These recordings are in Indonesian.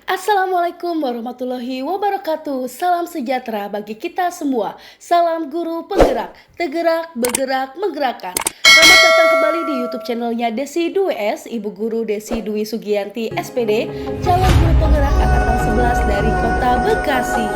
Assalamualaikum warahmatullahi wabarakatuh. Salam sejahtera bagi kita semua. Salam guru penggerak, tergerak, bergerak, menggerakkan. Selamat datang kembali di YouTube channelnya Desi Dwi S, Ibu Guru Desi Dwi Sugianti SPD, calon guru penggerak angkatan 11 dari Kota Bekasi.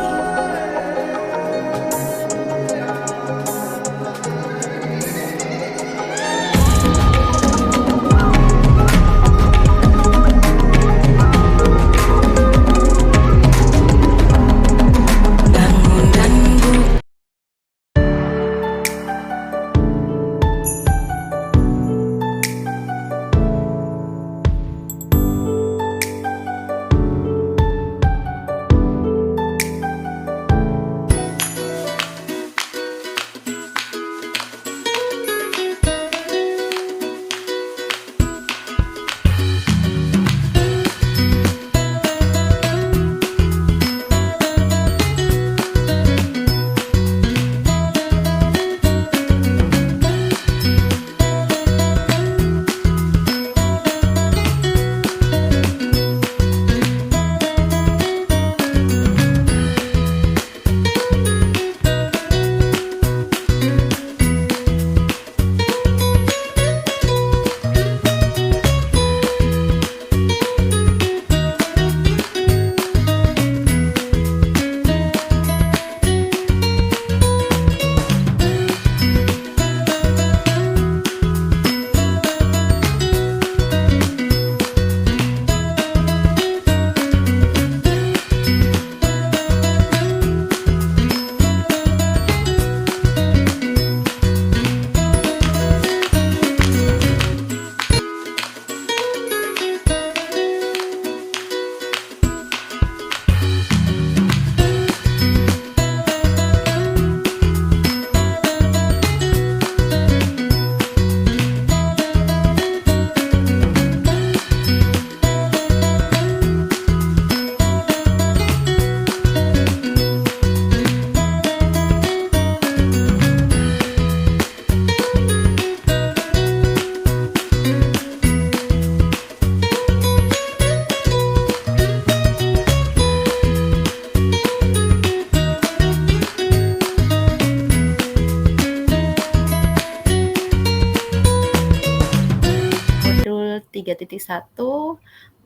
Modul 3.1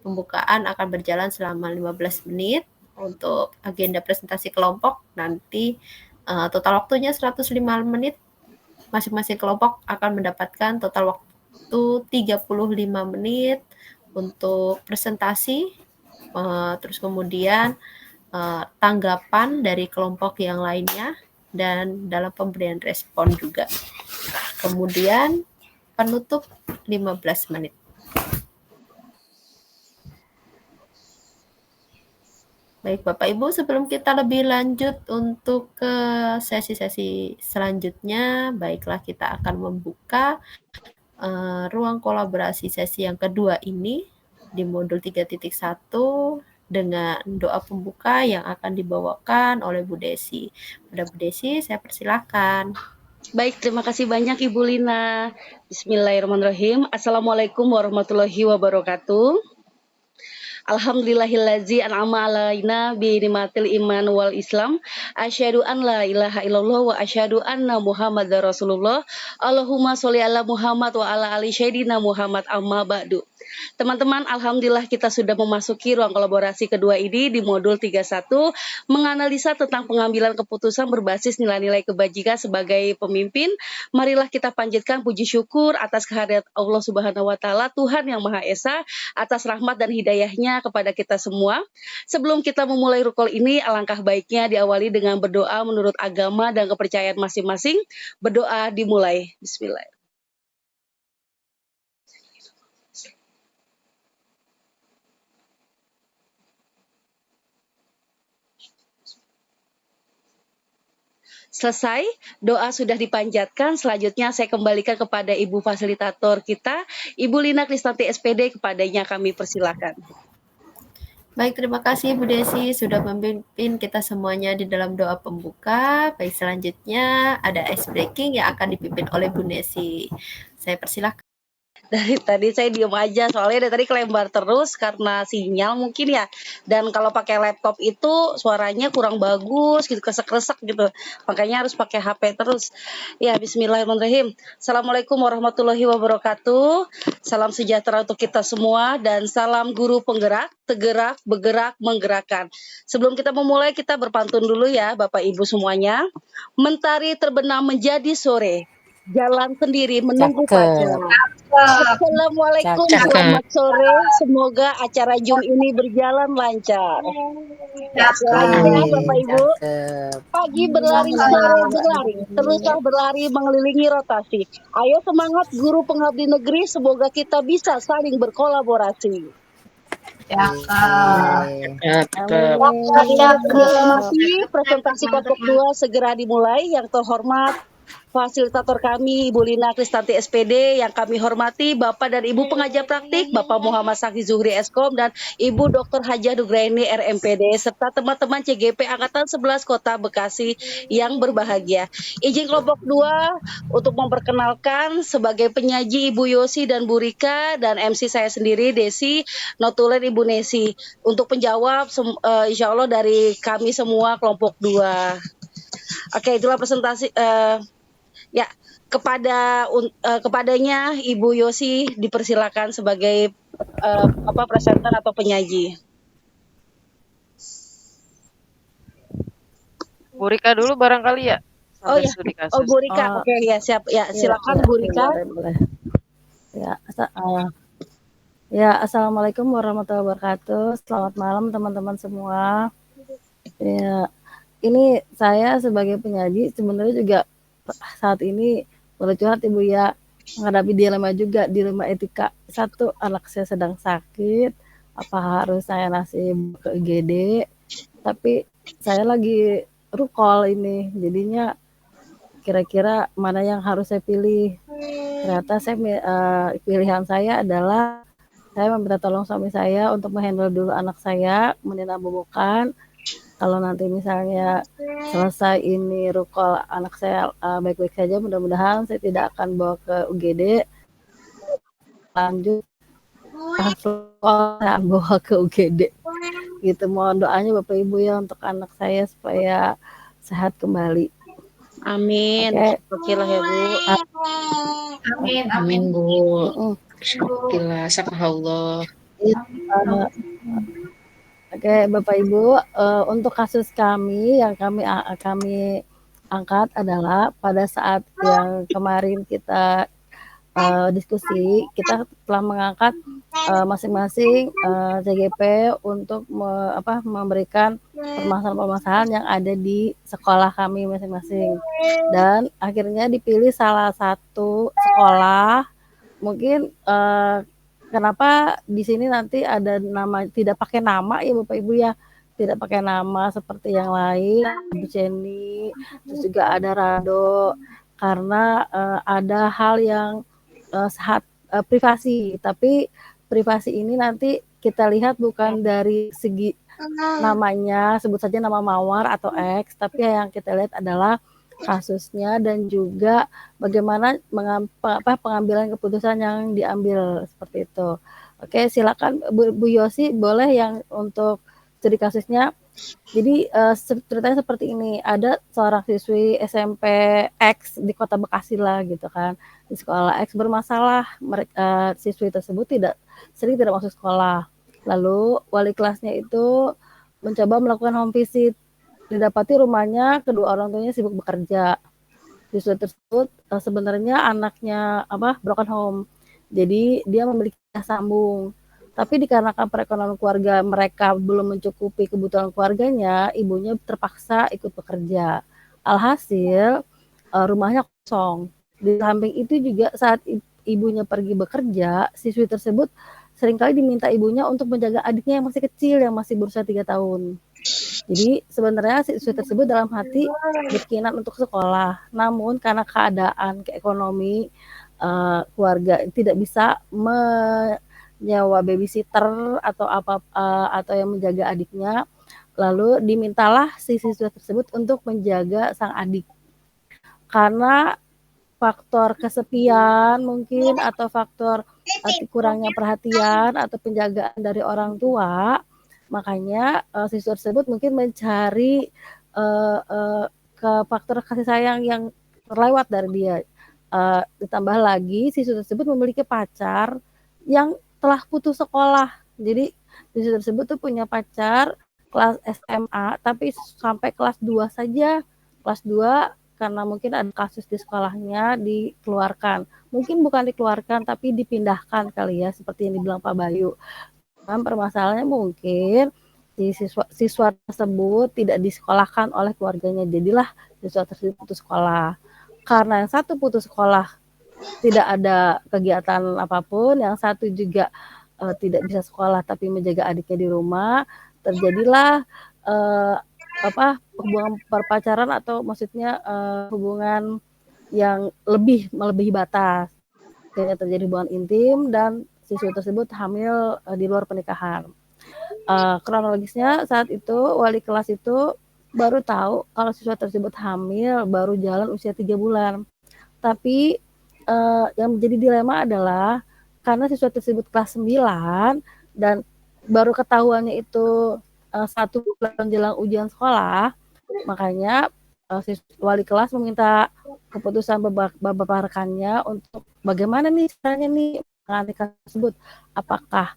pembukaan akan berjalan selama 15 menit. Untuk agenda presentasi kelompok nanti total waktunya 105 menit. Masing-masing kelompok akan mendapatkan total waktu 35 menit untuk presentasi. Terus kemudian tanggapan dari kelompok yang lainnya dan dalam pemberian respon juga. Kemudian penutup 15 menit. Baik Bapak Ibu, sebelum kita lebih lanjut untuk ke sesi-sesi selanjutnya, baiklah kita akan membuka ruang kolaborasi sesi yang kedua ini di modul 3.1 dengan doa pembuka yang akan dibawakan oleh Bu Desi. Pada Bu Desi, saya persilahkan. Baik, terima kasih banyak Ibu Lina. Bismillahirrahmanirrahim. Assalamualaikum warahmatullahi wabarakatuh. Alhamdulillahillazi an'ama alaina bi ni'matil iman wal Islam. Asyhadu an la ilaha illallah wa asyhadu anna Muhammadar Rasulullah. Allahumma sholli ala Muhammad wa ala ali sayyidina Muhammad amma ba'du. Teman-teman, alhamdulillah kita sudah memasuki ruang kolaborasi kedua ini di modul 31 menganalisa tentang pengambilan keputusan berbasis nilai-nilai kebajikan sebagai pemimpin. Marilah kita panjatkan puji syukur atas kehadirat Allah Subhanahu wa taala, Tuhan yang Maha Esa, atas rahmat dan hidayahnya kepada kita semua. Sebelum kita memulai rukul ini, alangkah baiknya diawali dengan berdoa menurut agama dan kepercayaan masing-masing. Berdoa dimulai. Bismillah. Selesai, doa sudah dipanjatkan. Selanjutnya saya kembalikan kepada Ibu Fasilitator kita, Ibu Lina Kristanti SPD, kepadanya kami persilakan. Baik, terima kasih Bu Desi sudah memimpin kita semuanya di dalam doa pembuka. Baik, selanjutnya ada ice breaking yang akan dipimpin oleh Bu Desi. Saya persilakan. Dari tadi saya diem aja, soalnya dari tadi kelembar terus karena sinyal mungkin ya. Dan kalau pakai laptop itu suaranya kurang bagus gitu, kresek-kresek gitu. Makanya harus pakai HP terus. Ya, bismillahirrahmanirrahim. Assalamualaikum warahmatullahi wabarakatuh. Salam sejahtera untuk kita semua dan salam guru penggerak, tergerak, bergerak, menggerakkan. Sebelum kita memulai, kita berpantun dulu ya Bapak Ibu semuanya. Mentari terbenam menjadi sore. Jalan sendiri menunggu Cakep, pacar. Assalamualaikum, cakep. selamat sore. Semoga acara Zoom ini berjalan lancar. Ya, selanjutnya Bapak Ibu. Cakep. Pagi berlari, sore berlari, teruslah berlari mengelilingi rotasi. Ayo semangat guru pengabdi negeri, semoga kita bisa saling berkolaborasi. Cakep. Hormati, presentasi kelompok 2 segera dimulai. Yang terhormat fasilitator kami Ibu Lina Kristanti SPD, yang kami hormati Bapak dan Ibu pengajar praktik Bapak Muhammad Sakti Zuhri Eskom dan Ibu Dr. Hajah Nugraini RMPD serta teman-teman CGP Angkatan 11 Kota Bekasi yang berbahagia. Izin kelompok 2 untuk memperkenalkan sebagai penyaji Ibu Yosi dan Bu Rika dan MC saya sendiri Desi, notulen Ibu Nesi. Untuk penjawab insya Allah dari kami semua kelompok 2. Oke, itulah presentasi ya, kepadanya Ibu Yosi dipersilakan sebagai presenter atau penyaji. Bu Rika dulu barangkali ya. Oh ya, Studi kasus. Bu Rika, oke ya siap ya, silakan Bu Rika. Boleh. Ya, assalamualaikum warahmatullahi wabarakatuh. Selamat malam teman-teman semua. Ya, ini saya sebagai penyaji sebenarnya juga saat ini boleh curhat Ibu ya, menghadapi dilema etika. Satu, anak saya sedang sakit, apa harus saya ngasih ke IGD, tapi saya lagi rukol ini, jadinya kira-kira mana yang harus saya pilih. Ternyata pilihan saya adalah saya meminta tolong suami saya untuk menghandle dulu anak saya, kemudian abobokan. Kalau nanti misalnya selesai ini rukol anak saya baik-baik saja, mudah-mudahan saya tidak akan bawa ke UGD. Lanjut rukol saya bawa ke UGD. Gitu, mohon doanya Bapak Ibu ya untuk anak saya supaya sehat kembali. Amin. Oke. Okelah ya Bu. Amin Bu. Alhamdulillah, Allah. Oke, Bapak Ibu, untuk kasus kami yang kami angkat adalah pada saat yang kemarin kita diskusi, kita telah mengangkat masing-masing CGP untuk memberikan permasalahan-permasalahan yang ada di sekolah kami masing-masing. Dan akhirnya dipilih salah satu sekolah, mungkin kenapa di sini nanti ada nama, tidak pakai nama ya Bapak Ibu ya, tidak pakai nama seperti yang lain, Bu Jenny, terus juga ada Rado, karena ada hal yang privasi, tapi privasi ini nanti kita lihat bukan dari segi namanya, sebut saja nama Mawar atau X, tapi yang kita lihat adalah kasusnya dan juga bagaimana pengambilan keputusan yang diambil seperti itu. Oke, silakan Bu Yosi, boleh yang untuk studi kasusnya. Jadi ceritanya seperti ini, ada seorang siswi SMP X di Kota Bekasi lah gitu kan, di sekolah X bermasalah, siswi tersebut sering tidak masuk sekolah. Lalu wali kelasnya itu mencoba melakukan home visit. Didapati rumahnya kedua orang tuanya sibuk bekerja. Siswa tersebut sebenarnya anaknya broken home. Jadi dia memiliki sambung. Tapi dikarenakan perekonomian keluarga mereka belum mencukupi kebutuhan keluarganya, ibunya terpaksa ikut bekerja. Alhasil rumahnya kosong. Di samping itu juga saat ibunya pergi bekerja, siswi tersebut seringkali diminta ibunya untuk menjaga adiknya yang masih kecil, yang masih berusia 3 tahun. Jadi sebenarnya siswi tersebut dalam hati berkeinginan untuk sekolah, namun karena keadaan ekonomi keluarga tidak bisa menyewa babysitter atau atau yang menjaga adiknya, lalu dimintalah si siswa tersebut untuk menjaga sang adik. Karena faktor kesepian mungkin atau faktor kurangnya perhatian atau penjagaan dari orang tua, makanya siswa tersebut mungkin mencari ke faktor kasih sayang yang terlewat dari dia. Ditambah lagi siswa tersebut memiliki pacar yang telah putus sekolah. Jadi siswa tersebut tuh punya pacar kelas SMA tapi sampai kelas 2 saja. Kelas 2 karena mungkin ada kasus di sekolahnya dikeluarkan. Mungkin bukan dikeluarkan tapi dipindahkan kali ya, seperti yang dibilang Pak Bayu. Kan permasalahannya mungkin si siswa tersebut tidak disekolahkan oleh keluarganya. Jadilah siswa tersebut putus sekolah. Karena yang satu putus sekolah tidak ada kegiatan apapun, yang satu juga tidak bisa sekolah tapi menjaga adiknya di rumah, terjadilah hubungan perpacaran atau maksudnya hubungan yang melebihi batas. Akhirnya terjadi hubungan intim dan siswa tersebut hamil di luar pernikahan. Kronologisnya saat itu wali kelas itu baru tahu kalau siswa tersebut hamil baru jalan usia 3 bulan. Tapi yang menjadi dilema adalah karena siswa tersebut kelas 9 dan baru ketahuannya itu 1 bulan menjelang ujian sekolah, makanya wali kelas meminta keputusan beberapa rekannya untuk bagaimana nih caranya nih menangani kasus tersebut. Apakah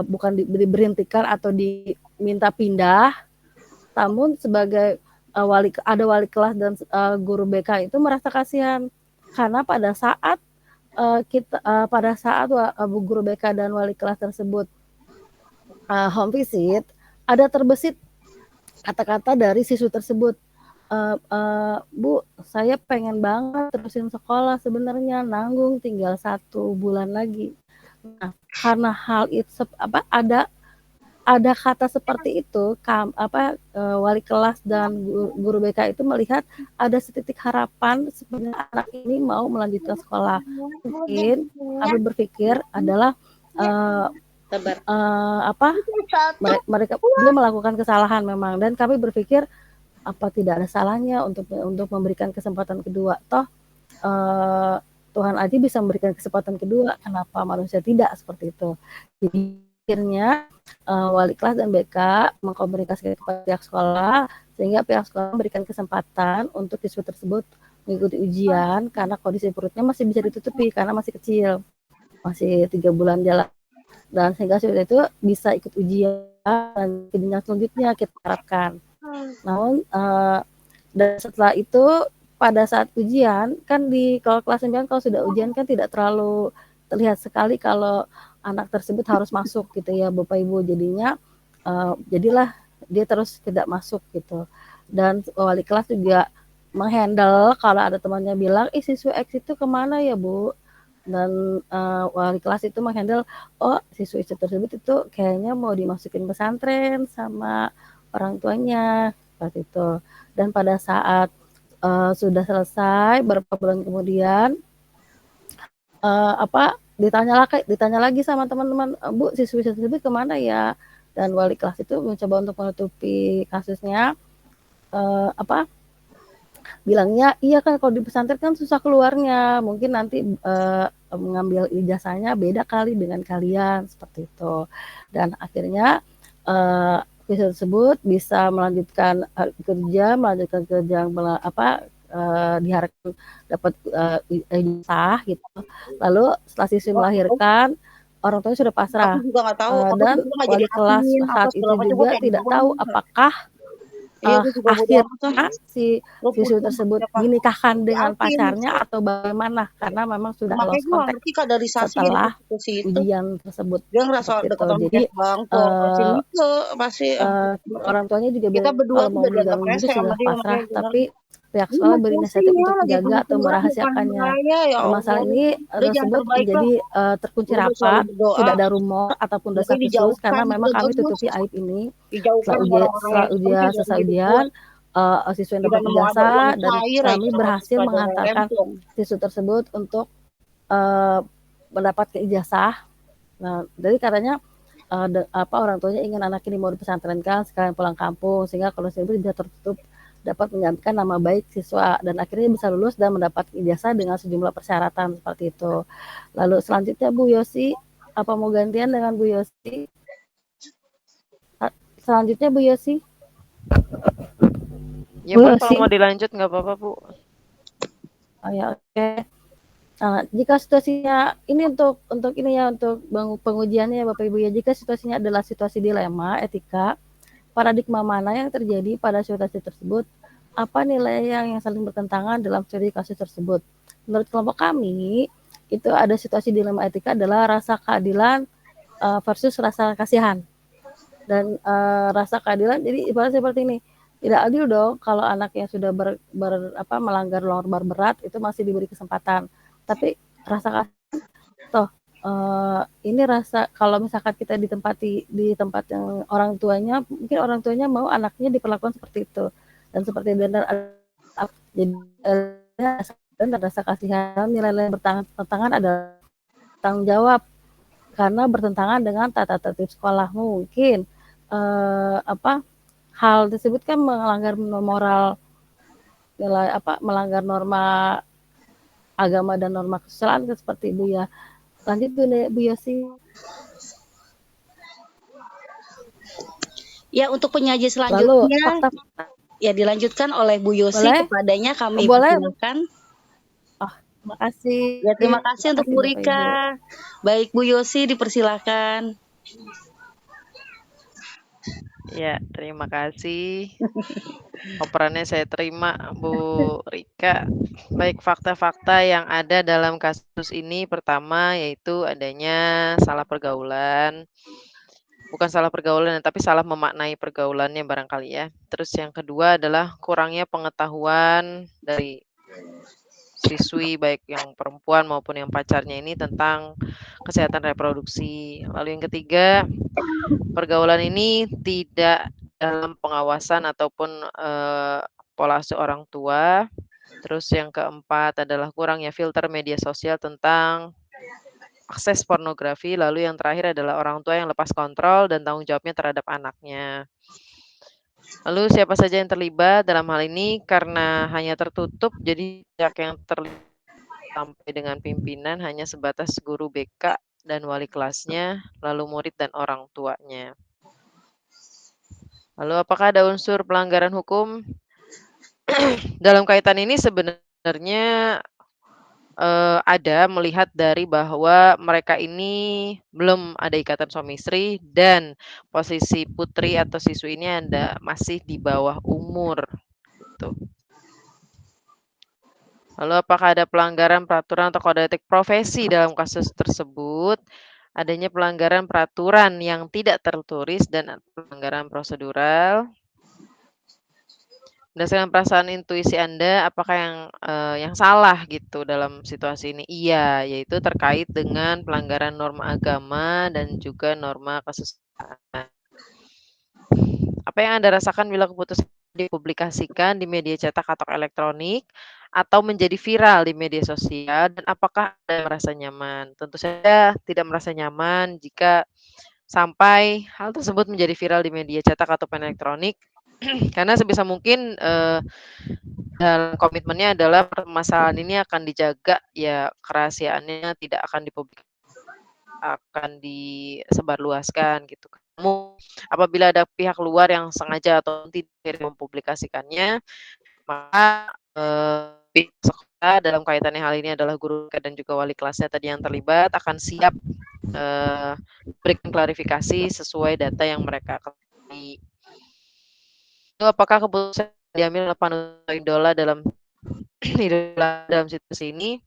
bukan diberhentikan atau diminta pindah, namun sebagai wali kelas dan guru BK itu merasa kasihan karena pada saat guru BK dan wali kelas tersebut home visit, ada terbesit kata-kata dari siswa tersebut, Bu, saya pengen banget terusin sekolah sebenarnya, nanggung tinggal 1 bulan lagi. Nah, karena hal itu ada kata seperti itu, wali kelas dan guru BK itu melihat ada setitik harapan sebenarnya anak ini mau melanjutkan sekolah. Mungkin kami berpikir adalah dia melakukan kesalahan memang, dan kami berpikir apa tidak ada salahnya untuk memberikan kesempatan kedua. Toh Tuhan aja bisa memberikan kesempatan kedua, kenapa manusia tidak, seperti itu. Jadi akhirnya wali kelas dan BK mengkomunikasikan kepada pihak sekolah sehingga pihak sekolah memberikan kesempatan untuk siswa tersebut mengikuti ujian karena kondisi perutnya masih bisa ditutupi karena masih kecil, masih 3 bulan jalan, dan sehingga siswa itu bisa ikut ujian dan ke jenjang selanjutnya kita harapkan. Namun dan setelah itu pada saat ujian kan kalau kelas 9 kalau sudah ujian kan tidak terlalu terlihat sekali kalau anak tersebut harus masuk gitu ya Bapak Ibu, jadilah dia terus tidak masuk gitu. Dan wali kelas juga menghandle kalau ada temannya bilang siswa X itu kemana ya Bu, dan wali kelas itu menghandle siswa X tersebut itu kayaknya mau dimasukin pesantren sama orang tuanya seperti itu. Dan pada saat sudah selesai beberapa bulan kemudian ditanya lagi sama teman-teman, Bu, siswi tersebut kemana ya? Dan wali kelas itu mencoba untuk menutupi kasusnya, bilangnya iya kan kalau di pesantren kan susah keluarnya, mungkin nanti mengambil ijazahnya beda kali dengan kalian, seperti itu. Dan akhirnya siswa tersebut bisa melanjutkan kerja diharapkan dapat ijazah gitu. Lalu setelah siswi melahirkan, orang tuanya sudah pasrah. Aku juga nggak tahu. Dan wali kelas saat itu juga tidak tahu apakah akhirnya si siswi tersebut dinikahkan dengan pacarnya atau bagaimana, karena memang sudah lost contact setelah ujian tersebut. Jadi orang tuanya juga bilang kalau mau meninggalkan itu sudah pasrah, tapi pihak sekolah berinisiatif untuk menjaga atau merahasiakannya. Masalah ini tersebut menjadi terkunci rapat, tidak ada rumor ataupun dasar khusus karena memang kami tutupi aib ini. Selesai ujian, siswa yang dapat ijazah dan kami berhasil mengantarkan siswa tersebut untuk mendapat ijazah. Nah, jadi katanya orang tuanya ingin anak ini mau dipesantrenkan sekalian pulang kampung sehingga kalau tersebut tidak tertutup dapat menjaminkan nama baik siswa dan akhirnya bisa lulus dan mendapat ijazah dengan sejumlah persyaratan seperti itu. Lalu selanjutnya Bu Yosi, apa mau gantian dengan Bu Yosi? Selanjutnya Bu Yosi. Ya Bu boleh kalau Yosi. mau dilanjut nggak apa-apa Bu. Oh ya, oke. Nah, jika situasinya ini untuk ini ya untuk pengujiannya Bapak Ibu ya, jika situasinya adalah situasi dilema etika, paradigma mana yang terjadi pada situasi tersebut? Apa nilai yang saling bertentangan dalam studi kasus tersebut? Menurut kelompok kami, itu ada situasi dilema etika adalah rasa keadilan versus rasa kasihan. Dan rasa keadilan, jadi ibarat seperti ini, tidak adil dong kalau anak yang sudah melanggar norma berat itu masih diberi kesempatan. Tapi rasa kasihan, toh ini rasa kalau misalkan kita ditempati di tempat yang orang tuanya, mungkin orang tuanya mau anaknya diperlakukan seperti itu dan seperti benar. Jadi dan rasa kasihan, nilai-nilai yang bertentangan adalah tanggung jawab karena bertentangan dengan tata tertib sekolah. Mungkin hal tersebut kan melanggar moral, nilai melanggar norma agama dan norma kesusilaan seperti itu ya. Lanjut Bu Yosi. Ya, untuk penyaji Lalu selanjutnya fakta ya dilanjutkan oleh Bu Yosi, boleh? kepadanya kami Boleh. persilakan. Oh, terima kasih. Ya, terima kasih untuk Bu Bapak Rika. Ibu. Baik Bu Yosi, dipersilakan. Ya, terima kasih. Operannya saya terima, Bu Rika. Baik, fakta-fakta yang ada dalam kasus ini pertama yaitu adanya salah pergaulan. Bukan salah pergaulan, tapi salah memaknai pergaulannya barangkali ya. Terus yang kedua adalah kurangnya pengetahuan dari siswi baik yang perempuan maupun yang pacarnya ini tentang kesehatan reproduksi. Lalu yang ketiga, pergaulan ini tidak dalam pengawasan ataupun pola asuh orang tua. Terus yang keempat adalah kurangnya filter media sosial tentang akses pornografi. Lalu yang terakhir adalah orang tua yang lepas kontrol dan tanggung jawabnya terhadap anaknya. Lalu siapa saja yang terlibat dalam hal ini karena hanya tertutup, jadi pihak yang terlibat sampai dengan pimpinan hanya sebatas guru BK dan wali kelasnya, lalu murid dan orang tuanya. Lalu apakah ada unsur pelanggaran hukum? Dalam kaitan ini sebenarnya ada melihat dari bahwa mereka ini belum ada ikatan suami istri dan posisi putri atau siswi ini masih di bawah umur. Gitu. Lalu apakah ada pelanggaran peraturan atau kode etik profesi dalam kasus tersebut? Adanya pelanggaran peraturan yang tidak tertulis dan pelanggaran prosedural. Berdasarkan perasaan intuisi Anda, apakah yang salah gitu dalam situasi ini? Iya, yaitu terkait dengan pelanggaran norma agama dan juga norma kesusilaan. Apa yang Anda rasakan bila keputusan dipublikasikan di media cetak atau elektronik atau menjadi viral di media sosial dan apakah Anda merasa nyaman? Tentu saja tidak merasa nyaman jika sampai hal tersebut menjadi viral di media cetak ataupun elektronik karena sebisa mungkin dalam komitmennya adalah permasalahan ini akan dijaga ya kerahasiaannya tidak akan dipublikasikan akan disebarluaskan gitu. Kamu apabila ada pihak luar yang sengaja atau tidak mempublikasikannya, maka pihak sekolah dalam kaitannya hal ini adalah guru dan juga wali kelasnya tadi yang terlibat akan siap berikan klarifikasi sesuai data yang mereka ketahui. Apakah keputusan diambil oleh panutan idola dalam situasi ini?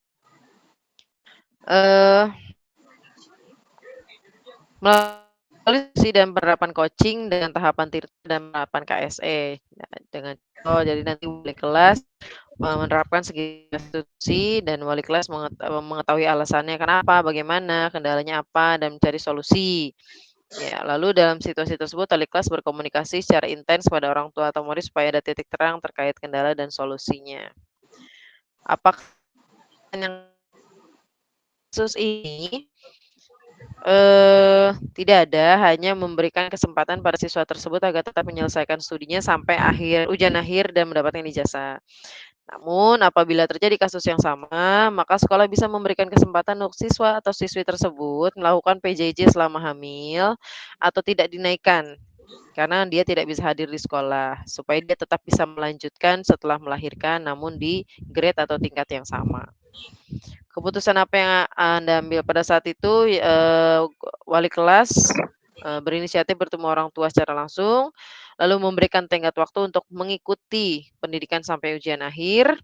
Melalui dan penerapan coaching dengan tahapan tirta dan penerapan KSE. Nah, dengan jadi nanti wali kelas menerapkan segi institusi dan wali kelas mengetahui alasannya kenapa, bagaimana, kendalanya apa, dan mencari solusi. Ya, lalu dalam situasi tersebut wali kelas berkomunikasi secara intens pada orang tua atau murid supaya ada titik terang terkait kendala dan solusinya. Apakah yang kasus ini Tidak ada, hanya memberikan kesempatan pada siswa tersebut agar tetap menyelesaikan studinya sampai ujian akhir dan mendapatkan ijazah. Namun, apabila terjadi kasus yang sama, maka sekolah bisa memberikan kesempatan untuk siswa atau siswi tersebut melakukan PJJ selama hamil atau tidak dinaikkan karena dia tidak bisa hadir di sekolah, supaya dia tetap bisa melanjutkan setelah melahirkan namun di grade atau tingkat yang sama. Keputusan apa yang Anda ambil pada saat itu, wali kelas, berinisiatif bertemu orang tua secara langsung, lalu memberikan tenggat waktu untuk mengikuti pendidikan sampai ujian akhir,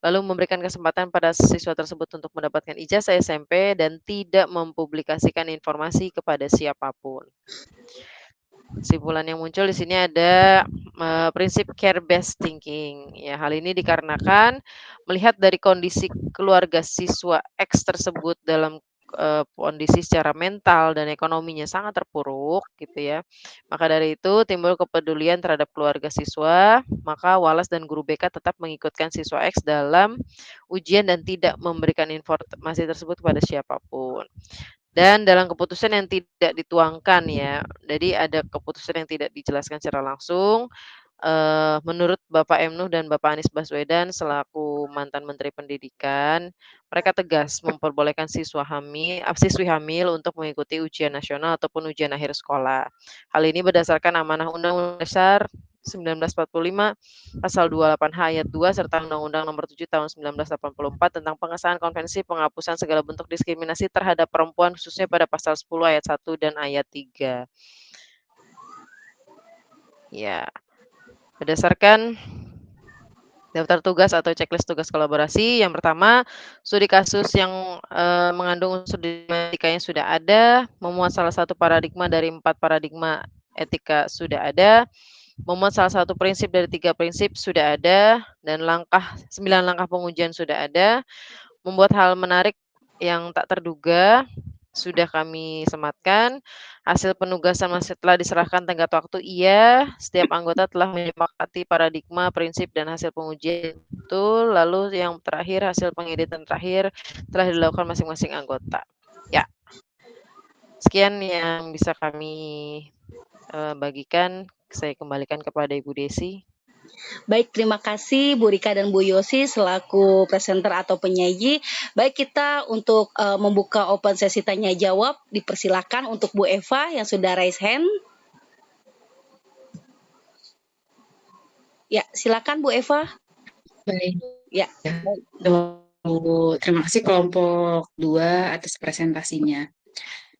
lalu memberikan kesempatan pada siswa tersebut untuk mendapatkan ijazah SMP dan tidak mempublikasikan informasi kepada siapapun. Kesimpulan yang muncul di sini ada prinsip care based thinking. Ya, hal ini dikarenakan melihat dari kondisi keluarga siswa X tersebut dalam kondisi secara mental dan ekonominya sangat terpuruk gitu ya. Maka dari itu timbul kepedulian terhadap keluarga siswa, maka Wallace dan guru BK tetap mengikutkan siswa X dalam ujian dan tidak memberikan informasi tersebut kepada siapapun. Dan dalam keputusan yang tidak dituangkan ya, jadi ada keputusan yang tidak dijelaskan secara langsung, menurut Bapak M. Nuh dan Bapak Anies Baswedan selaku mantan Menteri Pendidikan, mereka tegas memperbolehkan siswi hamil untuk mengikuti ujian nasional ataupun ujian akhir sekolah. Hal ini berdasarkan amanah Undang-Undang Dasar 1945 Pasal 28H ayat 2 serta Undang-Undang Nomor 7 Tahun 1984 tentang pengesahan Konvensi Penghapusan Segala Bentuk Diskriminasi Terhadap Perempuan khususnya pada pasal 10 ayat 1 dan ayat 3. Ya, berdasarkan daftar tugas atau checklist tugas kolaborasi, yang pertama, studi kasus yang mengandung unsur dilematika yang sudah ada, memuat salah satu paradigma dari 4 paradigma etika sudah ada, memuat salah satu prinsip dari 3 prinsip sudah ada, dan 9 langkah pengujian sudah ada, membuat hal menarik yang tak terduga sudah kami sematkan. Hasil penugasan masih telah diserahkan tenggat waktu. Iya, setiap anggota telah menyepakati paradigma, prinsip, dan hasil pengujian itu. Lalu yang terakhir, hasil pengeditan terakhir telah dilakukan masing-masing anggota. Ya, sekian yang bisa kami bagikan. Saya kembalikan kepada Ibu Desi. Baik, terima kasih Bu Rika dan Bu Yosi selaku presenter atau penyaji. Baik, kita untuk membuka open sesi tanya jawab, dipersilakan untuk Bu Eva yang sudah raise hand. Ya, silakan Bu Eva. Baik. Ya. Terima kasih kelompok 2 atas presentasinya.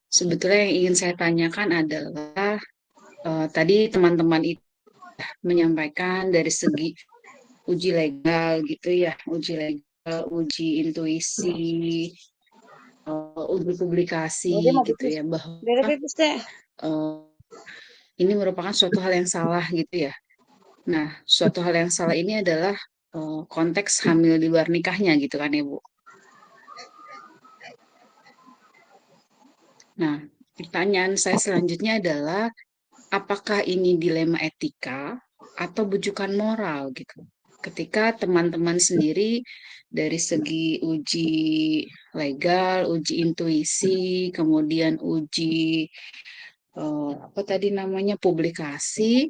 Sebetulnya yang ingin saya tanyakan adalah tadi teman-teman itu menyampaikan dari segi uji legal gitu ya, uji legal, uji intuisi, uji publikasi gitu ya, bahwa ini merupakan suatu hal yang salah gitu ya. Nah, suatu hal yang salah ini adalah konteks hamil di luar nikahnya gitu kan ya Bu. Nah, pertanyaan saya selanjutnya adalah apakah ini dilema etika atau bujukan moral gitu? Ketika teman-teman sendiri dari segi uji legal, uji intuisi, kemudian uji apa tadi namanya publikasi,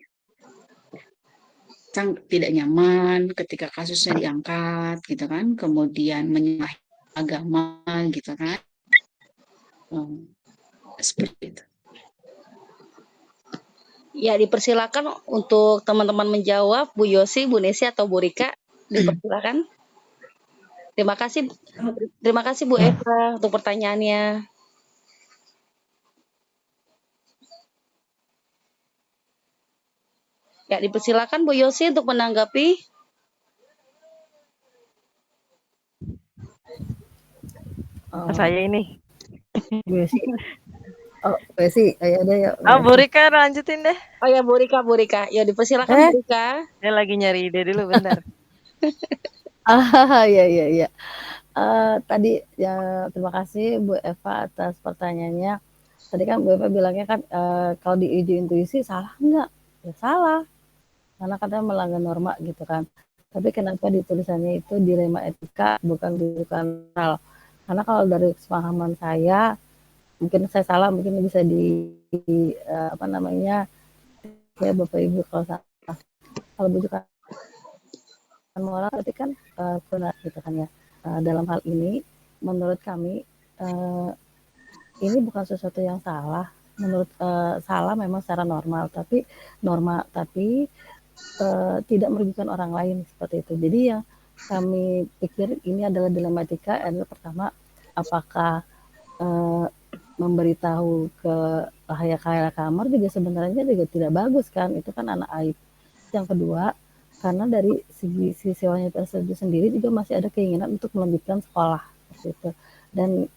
tidak nyaman ketika kasusnya diangkat gitu kan, kemudian menyalahi agama gitu kan, seperti itu. Ya, dipersilakan untuk teman-teman menjawab, Bu Yosi, Bu Nesi, atau Bu Rika, dipersilakan. Terima kasih Bu Eva untuk pertanyaannya. Ya, dipersilakan Bu Yosi untuk menanggapi. Saya ini. Bu Yosi. Oh, Bu Yosi, ya ada ya. Bu Rika lanjutin deh. Oh ya, Bu Rika. Ya, dipersilakan Bu Rika. Saya lagi nyari ide dulu bentar. Ya. Tadi ya terima kasih Bu Eva atas pertanyaannya. Tadi kan Bu Eva bilangnya kan kalau di uji intuisi salah enggak? Ya salah. Karena katanya melanggar norma gitu kan. Tapi kenapa di tulisannya itu dilema etika bukan moral? Karena kalau dari pemahaman saya mungkin saya salah, mungkin bisa apa namanya, ya Bapak Ibu kalau salah. Kalau bujukan moral berarti kan benar gitu kan ya. Dalam hal ini menurut kami ini bukan sesuatu yang salah. Menurut salah memang secara normal, tapi tidak merugikan orang lain seperti itu. Jadi yang kami pikir ini adalah dilematika adalah pertama, apakah memberitahu ke layak kamar juga sebenarnya juga tidak bagus kan, itu kan anak aib. Yang kedua, karena dari segi siswanya tersebut sendiri juga masih ada keinginan untuk melanjutkan sekolah gitu. Dan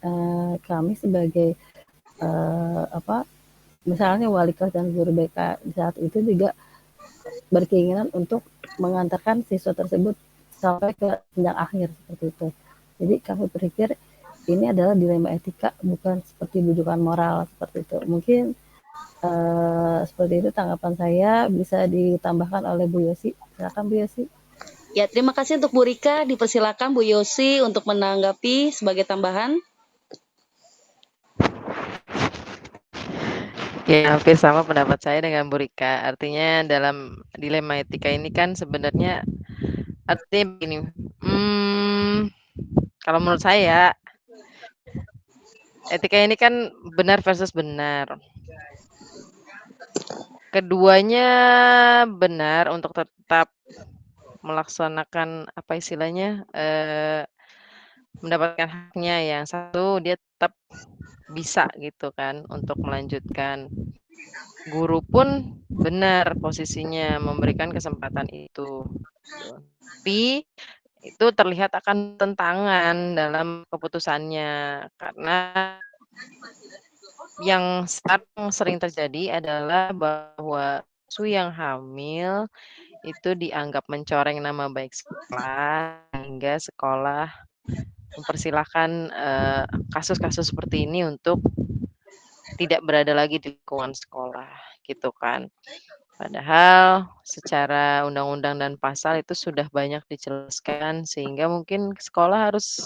kami sebagai misalnya wali kelas dan guru BK di saat itu juga berkeinginan untuk mengantarkan siswa tersebut sampai ke jenjang akhir seperti itu. Jadi kami berpikir ini adalah dilema etika, bukan seperti bujukan moral seperti itu. Mungkin seperti itu tanggapan saya, bisa ditambahkan oleh Bu Yosi. Silakan Bu Yosi. Ya, terima kasih untuk Bu Rika. Dipersilakan Bu Yosi untuk menanggapi sebagai tambahan. Ya, hampir sama pendapat saya dengan Bu Rika. Artinya dalam dilema etika ini kan sebenarnya artinya begini. Kalau menurut saya etika ini kan benar versus benar. Keduanya benar untuk tetap melaksanakan apa istilahnya mendapatkan haknya. Yang satu dia tetap bisa gitu kan untuk melanjutkan. Guru pun benar posisinya memberikan kesempatan itu. Tapi itu terlihat akan tentangan dalam keputusannya karena yang sekarang sering terjadi adalah bahwa siswi yang hamil itu dianggap mencoreng nama baik sekolah hingga sekolah mempersilahkan kasus-kasus seperti ini untuk tidak berada lagi di lingkungan sekolah gitu kan. Padahal secara undang-undang dan pasal itu sudah banyak dijelaskan sehingga mungkin sekolah harus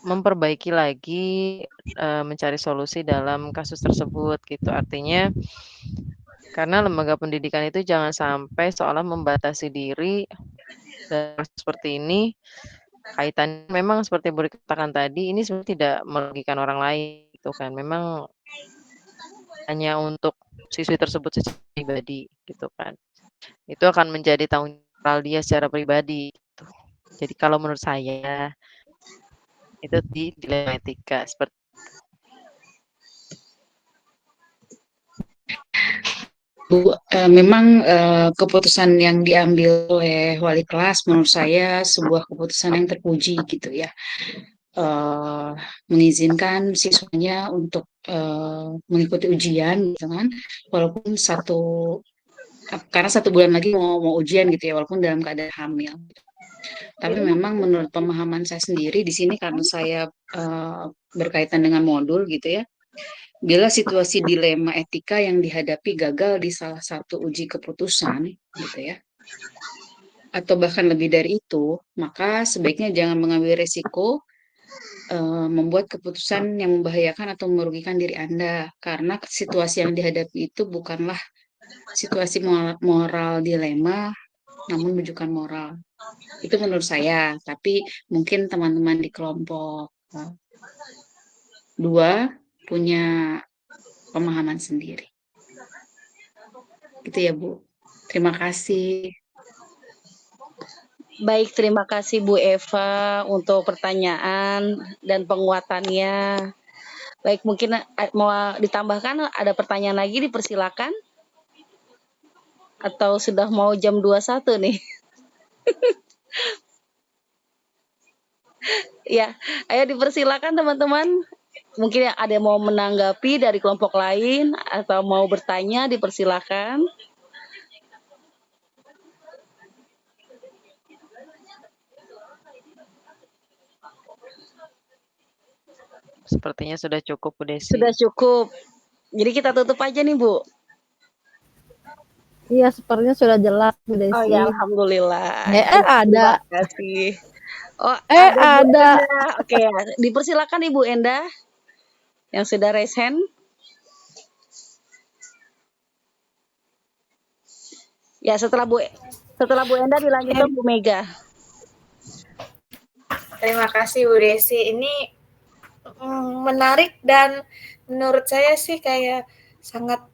memperbaiki lagi mencari solusi dalam kasus tersebut gitu. Artinya karena lembaga pendidikan itu jangan sampai seolah membatasi diri dan seperti ini kaitannya memang seperti Bu Rika katakan tadi ini sebenarnya tidak merugikan orang lain gitu kan. Memang hanya untuk siswi tersebut secara pribadi gitu kan. Itu akan menjadi tanggung jawab dia secara pribadi gitu. Jadi kalau menurut saya itu di dilema etika seperti Bu, memang keputusan yang diambil oleh wali kelas menurut saya sebuah keputusan yang terpuji gitu ya. Mengizinkan siswanya untuk mengikuti ujian gitu kan, walaupun karena 1 bulan lagi mau ujian gitu ya, walaupun dalam keadaan hamil. Tapi memang menurut pemahaman saya sendiri di sini karena saya berkaitan dengan modul gitu ya, bila situasi dilema etika yang dihadapi gagal di salah satu uji keputusan gitu ya, atau bahkan lebih dari itu, maka sebaiknya jangan mengambil resiko membuat keputusan yang membahayakan atau merugikan diri Anda, karena situasi yang dihadapi itu bukanlah situasi moral dilema, namun bujukan moral. Itu menurut saya, tapi mungkin teman-teman di kelompok 2 punya pemahaman sendiri. Gitu ya, Bu. Terima kasih. Baik, terima kasih Bu Eva untuk pertanyaan dan penguatannya. Baik, mungkin mau ditambahkan ada pertanyaan lagi, dipersilakan. Atau sudah mau jam 21 nih? Ya, ayo dipersilakan teman-teman. Mungkin ada yang mau menanggapi dari kelompok lain atau mau bertanya, dipersilakan. sepertinya sudah cukup Bu Desi. Sudah cukup. Jadi kita tutup aja nih Bu. Iya, sepertinya sudah jelas Bu Desi. Oh ya, alhamdulillah. Ada. Terima kasih. Oh, ada. Oke ya, dipersilakan Ibu Endah. Yang sudah raise hand? Ya, setelah Bu Enda dilanjutkan Bu Mega. Terima kasih Bu Desi. Ini menarik dan menurut saya sih kayak sangat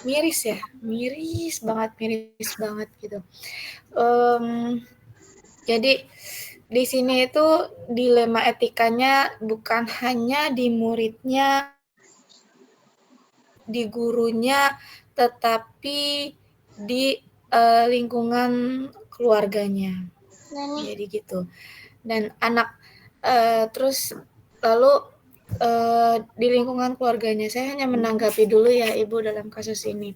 miris ya, miris banget gitu. Jadi di sini itu dilema etikanya bukan hanya di muridnya, di gurunya, tetapi di lingkungan keluarganya. Jadi gitu. Dan anak terus lalu di lingkungan keluarganya, saya hanya menanggapi dulu ya Ibu dalam kasus ini.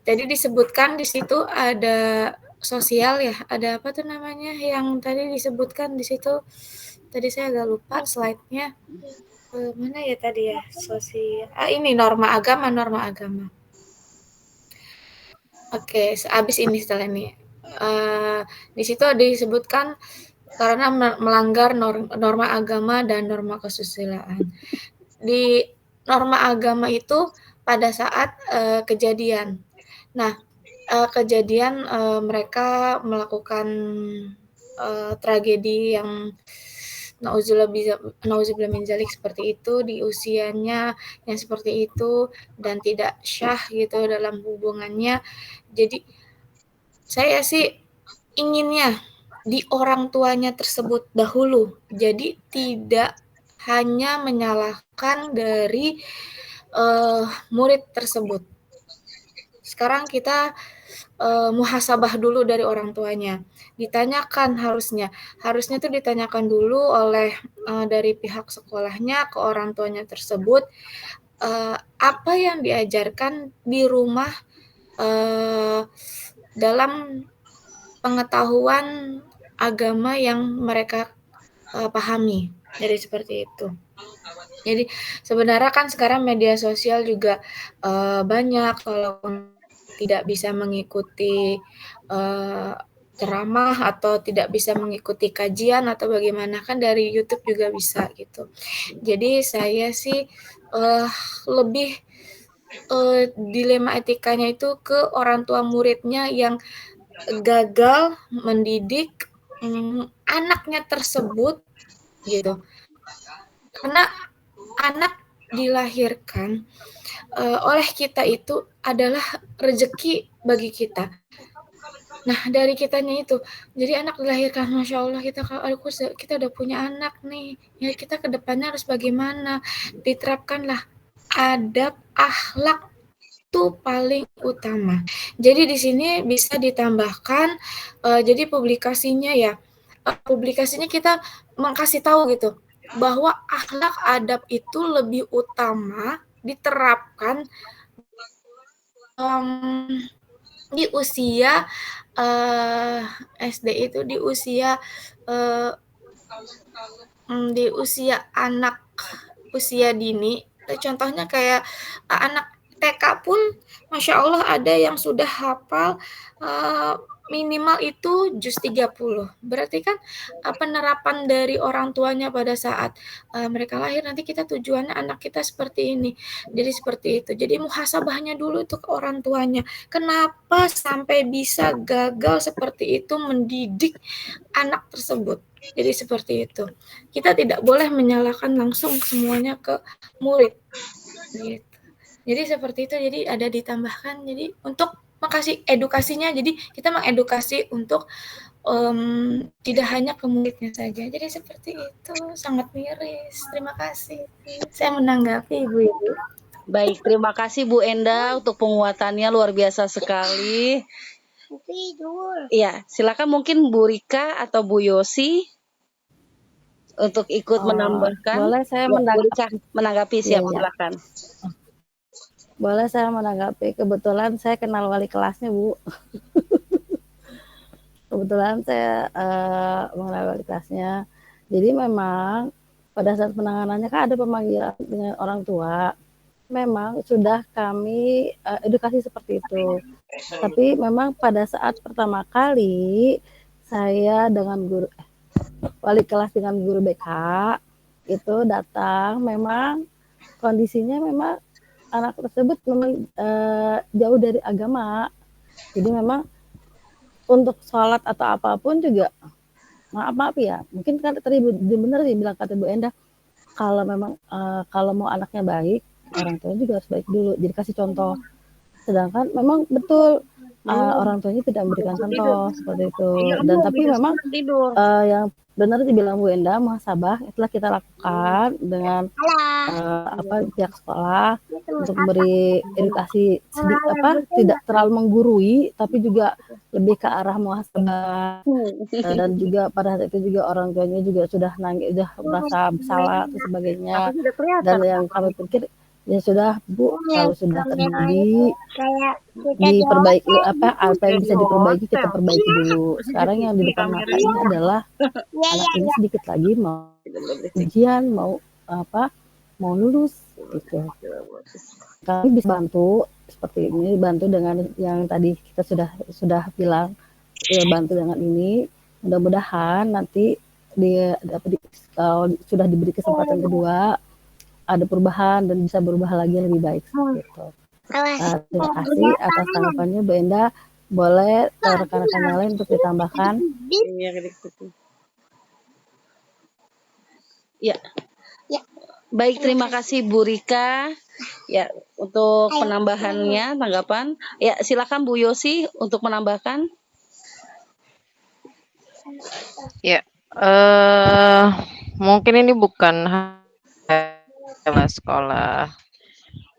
Tadi disebutkan di situ ada sosial ya, ada apa tuh namanya yang tadi disebutkan di situ. Tadi saya agak lupa slide-nya. Mana ya tadi ya? Sosial. Ini norma agama. Oke, habis ini setelah ini. Di situ disebutkan karena melanggar norma agama dan norma kesusilaan. Di norma agama itu pada saat kejadian. Nah, kejadian mereka melakukan tragedi yang nauzubillah min dzalik seperti itu di usianya yang seperti itu dan tidak syah gitu dalam hubungannya. Jadi saya sih inginnya di orang tuanya tersebut dahulu. Jadi tidak hanya menyalahkan dari murid tersebut. Sekarang kita muhasabah dulu dari orang tuanya. Ditanyakan harusnya tuh ditanyakan dulu oleh dari pihak sekolahnya ke orang tuanya tersebut apa yang diajarkan di rumah dalam pengetahuan agama yang mereka pahami. Jadi seperti itu. Jadi sebenarnya kan sekarang media sosial juga banyak, kalau tidak bisa mengikuti ceramah atau tidak bisa mengikuti kajian atau bagaimana kan dari YouTube juga bisa gitu. Jadi saya sih lebih dilema etikanya itu ke orang tua muridnya yang gagal mendidik anaknya tersebut gitu. Karena anak dilahirkan oleh kita itu adalah rezeki bagi kita. Nah, dari kitanya itu, jadi anak dilahirkan, Masya Allah, kita udah punya anak nih, ya kita ke depannya harus bagaimana, diterapkanlah adab akhlak itu paling utama. Jadi di sini bisa ditambahkan, jadi publikasinya kita mengkasih tahu gitu, bahwa akhlak adab itu lebih utama diterapkan di usia SD itu di usia anak usia dini. Contohnya kayak anak TK pun Masya Allah ada yang sudah hafal minimal itu juz 30. Berarti kan penerapan dari orang tuanya pada saat mereka lahir, nanti kita tujuannya anak kita seperti ini. Jadi seperti itu. Jadi muhasabahnya dulu itu ke orang tuanya. Kenapa sampai bisa gagal seperti itu mendidik anak tersebut? Jadi seperti itu. Kita tidak boleh menyalahkan langsung semuanya ke murid. Gitu. Jadi seperti itu. Jadi ada ditambahkan. Jadi untuk makasih edukasinya, jadi kita mengedukasi untuk tidak hanya ke muridnya saja. Jadi seperti itu, sangat miris. Terima kasih. Saya menanggapi Ibu. Baik, terima kasih Bu Enda untuk penguatannya luar biasa sekali. Iya, silakan mungkin Bu Rika atau Bu Yosi untuk ikut menambahkan. Boleh saya menanggapi siapa? Silakan. Boleh saya menanggapi. Kebetulan saya kenal wali kelasnya, Bu. Kebetulan saya mengenal wali kelasnya. Jadi memang pada saat penanganannya kan ada pemanggilan dengan orang tua. Memang sudah kami edukasi seperti itu. Tapi memang pada saat pertama kali saya dengan wali kelas dengan guru BK, itu datang, memang kondisinya memang anak tersebut memang jauh dari agama. Jadi memang untuk sholat atau apapun juga maaf ya, mungkin kan tadi benar sih bilang kata Bu Endah, kalau memang kalau mau anaknya baik, orang tuanya juga harus baik dulu. Jadi kasih contoh. Sedangkan memang betul orang tuanya tidak memberikan contoh seperti itu. Dan tapi memang yang benar dibilang Bu Enda, muhasabah itulah kita lakukan dengan pihak sekolah untuk memberi edukasi tidak terlalu menggurui, tapi juga lebih ke arah muhasabah. Dan juga pada saat itu juga orang tuanya juga sudah nangis, sudah merasa bersalah dan sebagainya. Dan yang kami pikir ya sudah Bu, kalau sudah terjadi diperbaiki apa yang bisa diperbaiki kita perbaiki dulu. Sekarang yang di depan mata ini adalah anak ini sedikit lagi mau ujian, mau lulus gitu. Kami bisa bantu seperti ini, bantu dengan yang tadi kita sudah bilang, ya bantu dengan ini. Mudah-mudahan nanti kalau sudah diberi kesempatan kedua ada perubahan dan bisa berubah lagi lebih baik gitu. Terima kasih atas tanggapannya Bu Enda. Boleh rekan-rekan yang lain untuk ditambahkan? Ya. Baik, terima kasih Bu Rika ya untuk penambahannya, tanggapan. Ya, silakan Bu Yosi untuk menambahkan. Ya, mungkin ini bukan sekolah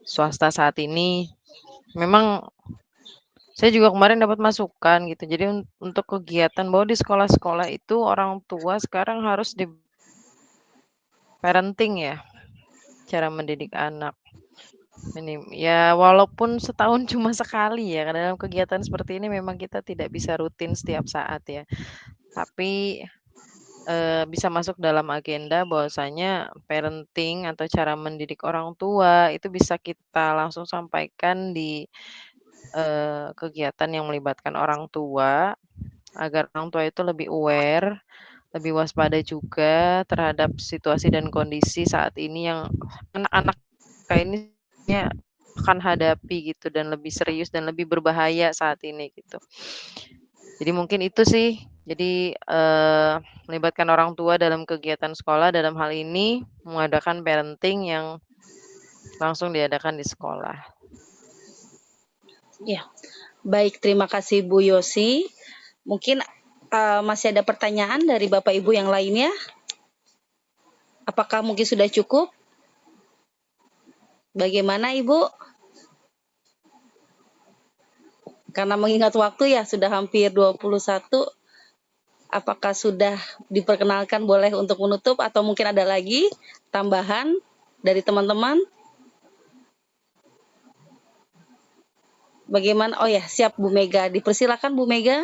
swasta saat ini. Memang saya juga kemarin dapat masukan gitu. Jadi untuk kegiatan bahwa di sekolah-sekolah itu orang tua sekarang harus di parenting ya, cara mendidik anak. Ya walaupun setahun cuma sekali ya, dalam kegiatan seperti ini memang kita tidak bisa rutin setiap saat ya. Tapi bisa masuk dalam agenda bahwasanya parenting atau cara mendidik orang tua itu bisa kita langsung sampaikan di kegiatan yang melibatkan orang tua, agar orang tua itu lebih aware, lebih waspada juga terhadap situasi dan kondisi saat ini yang anak-anak kayak ini akan hadapi gitu, dan lebih serius dan lebih berbahaya saat ini gitu. Jadi mungkin itu sih. Jadi melibatkan orang tua dalam kegiatan sekolah, dalam hal ini mengadakan parenting yang langsung diadakan di sekolah. Ya, baik, terima kasih Bu Yosi. Mungkin masih ada pertanyaan dari Bapak Ibu yang lainnya? Apakah mungkin sudah cukup? Bagaimana Ibu? Karena mengingat waktu ya sudah hampir 21. Apakah sudah diperkenalkan boleh untuk menutup atau mungkin ada lagi tambahan dari teman-teman? Bagaimana? Oh ya, siap Bu Mega. Dipersilakan Bu Mega.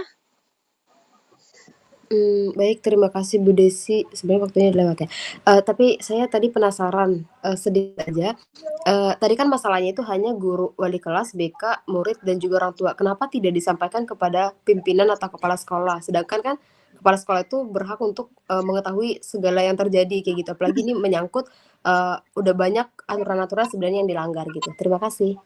Baik, terima kasih Bu Desi. Sebenarnya waktunya udah lewat ya. Tapi saya tadi penasaran sedikit aja. Tadi kan masalahnya itu hanya guru, wali kelas, BK, murid, dan juga orang tua. Kenapa tidak disampaikan kepada pimpinan atau kepala sekolah? Sedangkan kan kepala sekolah itu berhak untuk mengetahui segala yang terjadi kayak gitu. Apalagi ini menyangkut udah banyak aturan-aturan sebenarnya yang dilanggar gitu. Terima kasih.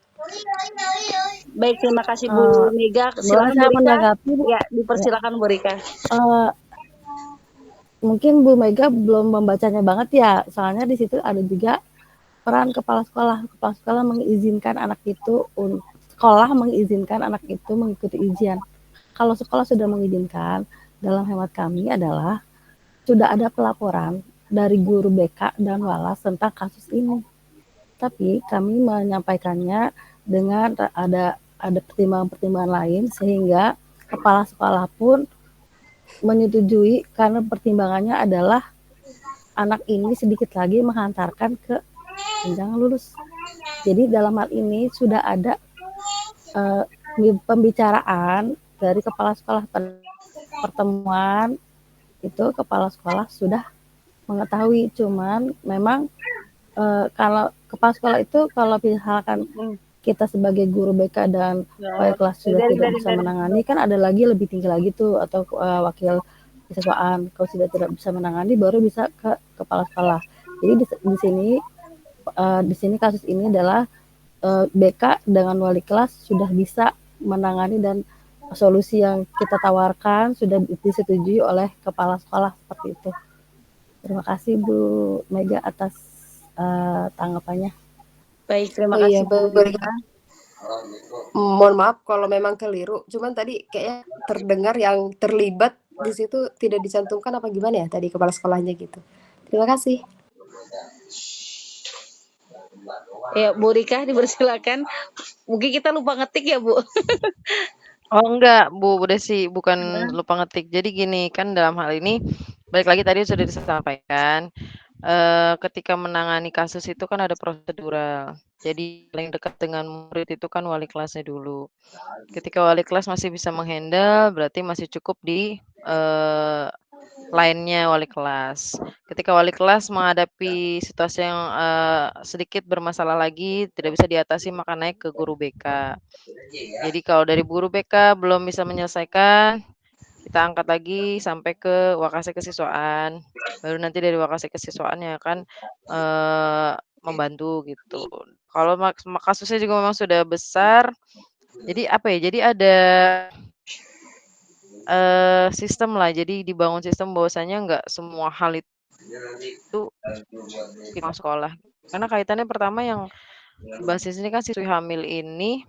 Baik, terima kasih Bu Mega. Silakan saya Bu Rika. menanggapi, Bu. Ya, dipersilakan Bu Rika. Mungkin Bu Mega belum membacanya banget ya, soalnya di situ ada juga peran kepala sekolah. Kepala sekolah mengizinkan anak itu, sekolah mengizinkan anak itu mengikuti ujian. Kalau sekolah sudah mengizinkan, dalam hemat kami adalah sudah ada pelaporan dari guru BK dan walas tentang kasus ini. Tapi kami menyampaikannya dengan ada pertimbangan-pertimbangan lain, sehingga kepala sekolah pun menyetujui karena pertimbangannya adalah anak ini sedikit lagi menghantarkan ke jenjang lulus. Jadi dalam hal ini sudah ada pembicaraan dari kepala sekolah, pertemuan itu kepala sekolah sudah mengetahui, cuman memang kalau kepala sekolah itu kalau misalkan kita sebagai guru BK dan wali kelas sudah tidak bisa menangani, kan ada lagi lebih tinggi lagi tuh, atau wakil kesiswaan. Kalau sudah tidak bisa menangani baru bisa ke kepala sekolah. Jadi di sini kasus ini adalah BK dengan wali kelas sudah bisa menangani dan solusi yang kita tawarkan sudah disetujui oleh kepala sekolah seperti itu. Terima kasih Bu Mega atas tanggapannya. Baik, terima Oh iya, kasih Bu Rika. mohon maaf kalau memang keliru. Cuman tadi kayaknya terdengar yang terlibat di situ tidak dicantumkan apa gimana ya tadi kepala sekolahnya gitu. Terima kasih. Ya, Bu Rika dipersilakan. Mungkin kita lupa ngetik ya, Bu. Oh enggak, Bu Desi, bukan lupa ngetik. Jadi gini, kan dalam hal ini balik lagi tadi sudah disampaikan, ketika menangani kasus itu kan ada prosedural. Jadi paling dekat dengan murid itu kan wali kelasnya dulu. Ketika wali kelas masih bisa menghandle, berarti masih cukup di lainnya wali kelas. Ketika wali kelas menghadapi situasi yang sedikit bermasalah lagi, tidak bisa diatasi, maka naik ke guru BK. Jadi kalau dari guru BK belum bisa menyelesaikan, kita angkat lagi sampai ke wakase kesiswaan. Baru nanti dari wakase kesiswaan yang akan membantu gitu. Kalau kasusnya juga memang sudah besar, jadi apa ya? Jadi ada sistem lah. Jadi dibangun sistem bahwasanya nggak semua hal itu di sekolah. Karena kaitannya pertama yang dibahas di sini kan siswi hamil ini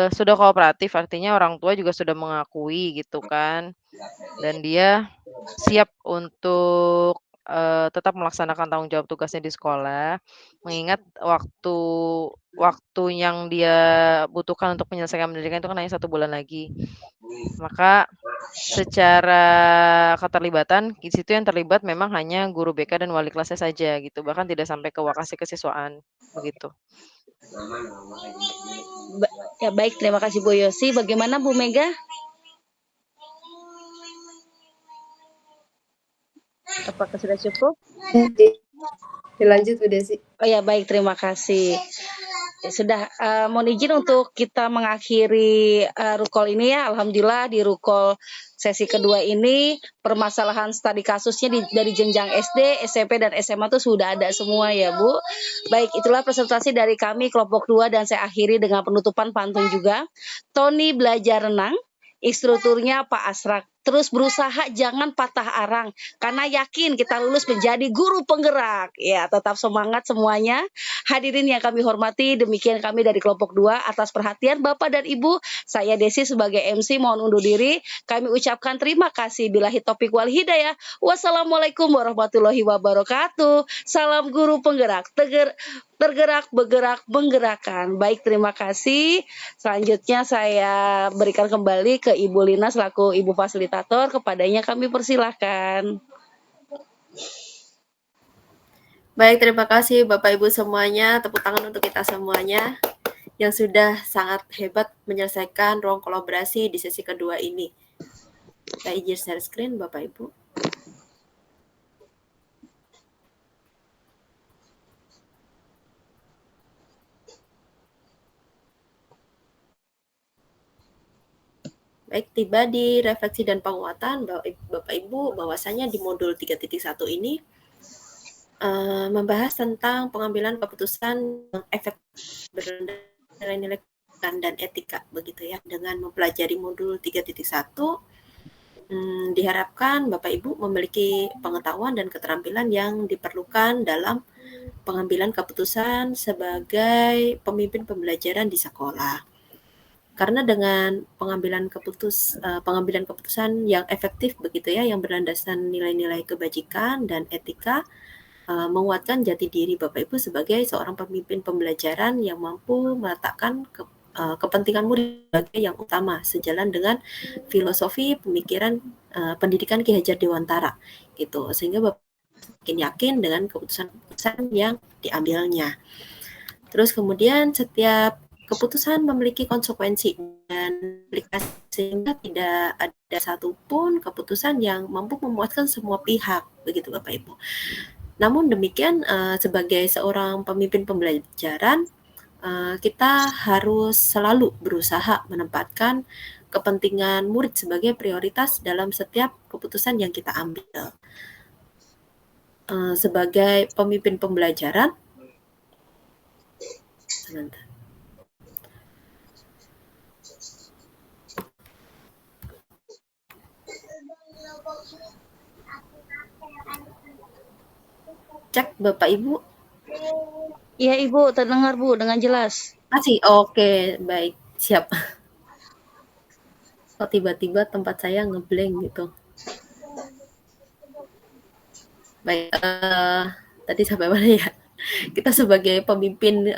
sudah kooperatif, artinya orang tua juga sudah mengakui gitu kan, dan dia siap untuk tetap melaksanakan tanggung jawab tugasnya di sekolah, mengingat waktu yang dia butuhkan untuk menyelesaikan pendidikan itu kan hanya 1 bulan lagi. Maka secara keterlibatan, di situ yang terlibat memang hanya guru BK dan wali kelasnya saja gitu, bahkan tidak sampai ke wakase kesiswaan, begitu. Ya baik, terima kasih Bu Yosi. Bagaimana Bu Mega? Apakah sudah cukup? Dilanjut Bu Desi. Oh ya baik, terima kasih. Ya, sudah mohon izin untuk kita mengakhiri rukol ini ya. Alhamdulillah di rukol sesi kedua ini permasalahan studi kasusnya dari jenjang SD, SMP dan SMA itu sudah ada semua ya Bu. Baik, itulah presentasi dari kami kelompok 2 dan saya akhiri dengan penutupan pantun juga. Tony belajar renang, instrukturnya Pak Asrak. Terus berusaha jangan patah arang karena yakin kita lulus menjadi guru penggerak. Ya, tetap semangat semuanya. Hadirin yang kami hormati, demikian kami dari kelompok 2 atas perhatian Bapak dan Ibu. Saya Desi sebagai MC mohon undur diri. Kami ucapkan terima kasih. Billahi taufiq wal hidayah. Wassalamualaikum warahmatullahi wabarakatuh. Salam guru penggerak. Tergerak, bergerak, menggerakkan. Baik, terima kasih. Selanjutnya saya berikan kembali ke Ibu Lina selaku Ibu Fasilitator. Kepadanya kami persilahkan. Baik, terima kasih Bapak Ibu semuanya. Tepuk tangan untuk kita semuanya yang sudah sangat hebat menyelesaikan ruang kolaborasi di sesi kedua ini. Saya izin share screen Bapak Ibu. Baik, tiba di refleksi dan penguatan Bapak Ibu bahwasanya di modul 3.1 ini membahas tentang pengambilan keputusan yang efektif bernilai-nilai dan etika begitu ya. Dengan mempelajari modul 3.1 diharapkan Bapak Ibu memiliki pengetahuan dan keterampilan yang diperlukan dalam pengambilan keputusan sebagai pemimpin pembelajaran di sekolah. Karena dengan pengambilan keputusan yang efektif begitu ya, yang berlandaskan nilai-nilai kebajikan dan etika, menguatkan jati diri Bapak Ibu sebagai seorang pemimpin pembelajaran yang mampu meletakkan kepentingan murid sebagai yang utama, sejalan dengan filosofi pemikiran pendidikan Ki Hajar Dewantara gitu, sehingga Bapak makin yakin dengan keputusan yang diambilnya. Terus kemudian setiap keputusan memiliki konsekuensi dan aplikasi, sehingga tidak ada satupun keputusan yang mampu memuaskan semua pihak begitu Bapak Ibu. Namun demikian sebagai seorang pemimpin pembelajaran kita harus selalu berusaha menempatkan kepentingan murid sebagai prioritas dalam setiap keputusan yang kita ambil. sebagai pemimpin pembelajaran. Sebentar. Cek Bapak Ibu. Iya Ibu, terdengar Bu dengan jelas. Masih oke, baik, siap. Kok tiba-tiba tempat saya ngeblank gitu. Baik, tadi sampai mana ya? Kita sebagai pemimpin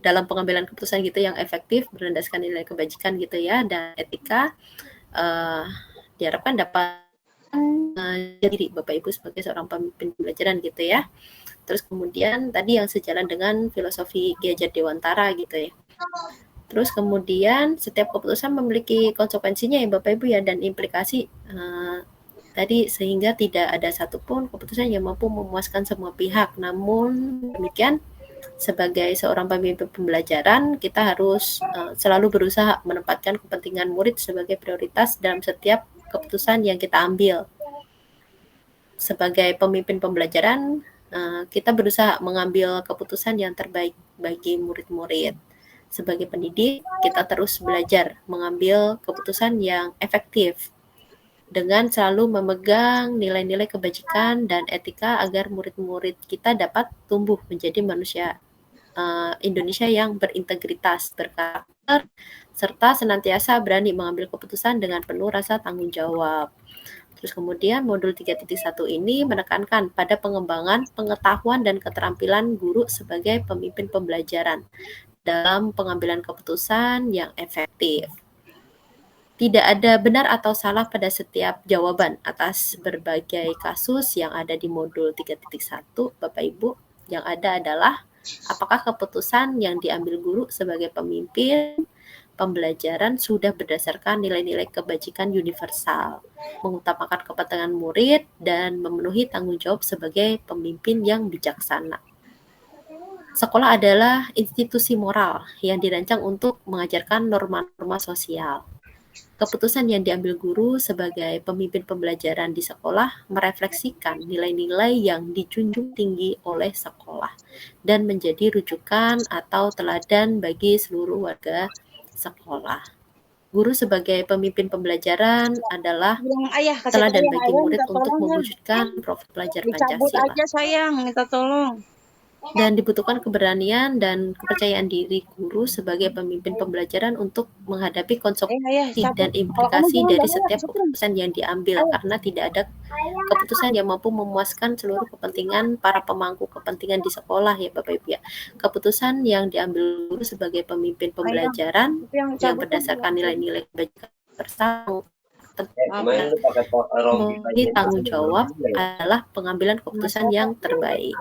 dalam pengambilan keputusan gitu yang efektif berlandaskan nilai kebajikan gitu ya dan etika, diharapkan dapat diri Bapak Ibu sebagai seorang pemimpin pembelajaran gitu ya. Terus kemudian tadi yang sejalan dengan filosofi Ki Hajar Dewantara gitu ya. Terus kemudian setiap keputusan memiliki konsekuensinya ya Bapak Ibu ya dan implikasi tadi sehingga tidak ada satupun keputusan yang mampu memuaskan semua pihak. Namun demikian sebagai seorang pemimpin pembelajaran kita harus selalu berusaha menempatkan kepentingan murid sebagai prioritas dalam setiap keputusan yang kita ambil. Sebagai pemimpin pembelajaran kita berusaha mengambil keputusan yang terbaik bagi murid-murid. Sebagai pendidik, kita terus belajar mengambil keputusan yang efektif dengan selalu memegang nilai-nilai kebajikan dan etika agar murid-murid kita dapat tumbuh menjadi manusia Indonesia yang berintegritas, berkarakter, serta senantiasa berani mengambil keputusan dengan penuh rasa tanggung jawab. Terus kemudian modul 3.1 ini menekankan pada pengembangan pengetahuan dan keterampilan guru sebagai pemimpin pembelajaran dalam pengambilan keputusan yang efektif. Tidak ada benar atau salah pada setiap jawaban atas berbagai kasus yang ada di modul 3.1, Bapak Ibu. Yang ada adalah apakah keputusan yang diambil guru sebagai pemimpin pembelajaran sudah berdasarkan nilai-nilai kebajikan universal, mengutamakan kepentingan murid, dan memenuhi tanggung jawab sebagai pemimpin yang bijaksana. Sekolah adalah institusi moral yang dirancang untuk mengajarkan norma-norma sosial. Keputusan yang diambil guru sebagai pemimpin pembelajaran di sekolah merefleksikan nilai-nilai yang dijunjung tinggi oleh sekolah dan menjadi rujukan atau teladan bagi seluruh warga sekolah. Guru sebagai pemimpin pembelajaran adalah teladan bagi murid untuk mewujudkan profil pelajar Pancasila. Aja sayang, minta tolong. Dan dibutuhkan keberanian dan kepercayaan diri guru sebagai pemimpin pembelajaran untuk menghadapi konsekuensi dan implikasi dari setiap keputusan yang diambil karena tidak ada keputusan yang mampu memuaskan seluruh kepentingan para pemangku kepentingan di sekolah ya Bapak Ibu ya. Keputusan yang diambil guru sebagai pemimpin pembelajaran yang berdasarkan nilai-nilai kebajikan bersama memiliki tanggung jawab adalah pengambilan keputusan yang terbaik.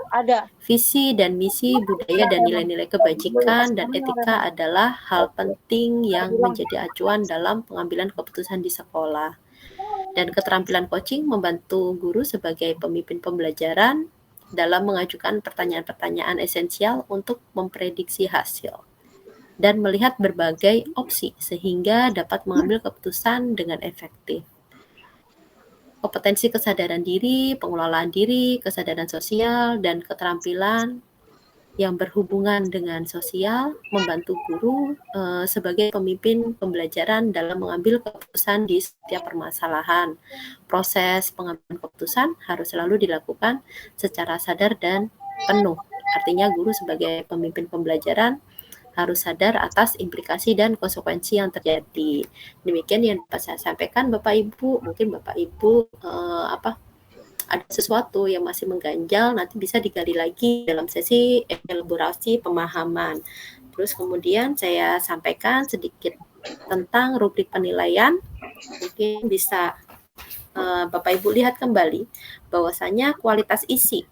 Visi dan misi budaya dan nilai-nilai kebajikan dan etika adalah hal penting yang menjadi acuan dalam pengambilan keputusan di sekolah. Dan keterampilan coaching membantu guru sebagai pemimpin pembelajaran dalam mengajukan pertanyaan-pertanyaan esensial untuk memprediksi hasil dan melihat berbagai opsi sehingga dapat mengambil keputusan dengan efektif. Kompetensi kesadaran diri, pengelolaan diri, kesadaran sosial, dan keterampilan yang berhubungan dengan sosial membantu guru sebagai pemimpin pembelajaran dalam mengambil keputusan di setiap permasalahan. Proses pengambilan keputusan harus selalu dilakukan secara sadar dan penuh. Artinya guru sebagai pemimpin pembelajaran harus sadar atas implikasi dan konsekuensi yang terjadi. Demikian yang dapat saya sampaikan Bapak Ibu. Mungkin Bapak Ibu ada sesuatu yang masih mengganjal, nanti bisa digali lagi dalam sesi elaborasi pemahaman. Terus kemudian saya sampaikan sedikit tentang rubrik penilaian. Mungkin bisa Bapak Ibu lihat kembali bahwasanya kualitas isi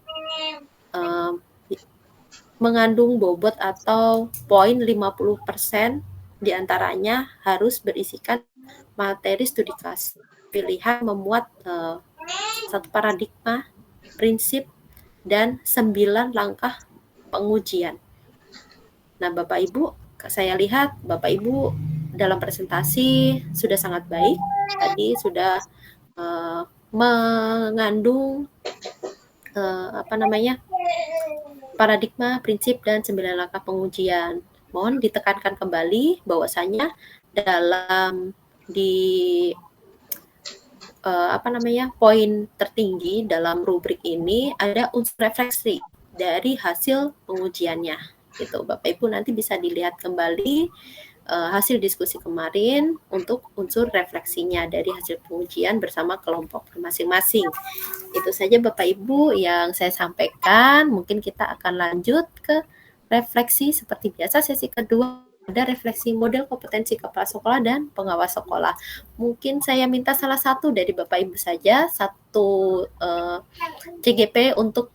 mengandung bobot atau poin 50% diantaranya harus berisikan materi studi kasus pilihan memuat satu paradigma, prinsip, dan 9 langkah pengujian. Nah Bapak Ibu, saya lihat Bapak Ibu dalam presentasi sudah sangat baik, tadi sudah mengandung paradigma, prinsip, dan 9 langkah pengujian. Mohon ditekankan kembali bahwasanya dalam di poin tertinggi dalam rubrik ini ada unsur refleksi dari hasil pengujiannya. Gitu, Bapak Ibu nanti bisa dilihat kembali hasil diskusi kemarin untuk unsur refleksinya dari hasil pengujian bersama kelompok masing-masing. Itu saja Bapak Ibu yang saya sampaikan. Mungkin kita akan lanjut ke refleksi seperti biasa. Sesi kedua ada refleksi model kompetensi kepala sekolah dan pengawas sekolah. Mungkin saya minta salah satu dari Bapak Ibu saja, satu CGP untuk